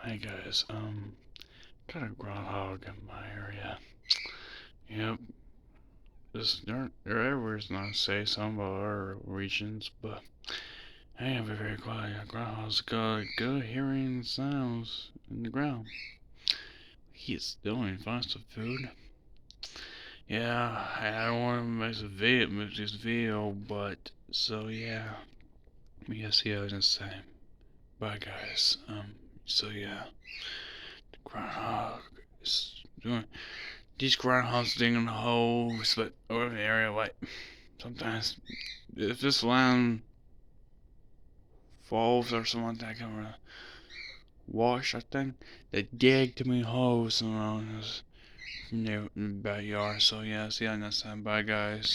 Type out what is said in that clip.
Hey guys, got a groundhog in my area. Yep, they're everywhere. It's not to say some of our regions, but hey, be very quiet. Groundhogs got good hearing sounds in the ground. He's doing find some food. Yeah, I don't want to make this video, but so yeah, we guess see how I just say. Bye guys. So yeah, the groundhog is doing. These groundhogs digging holes, but over the area, like sometimes if this land falls or something like that, can wash. I think they dig too many holes around us from their backyard. So yeah, see you next time. Bye guys.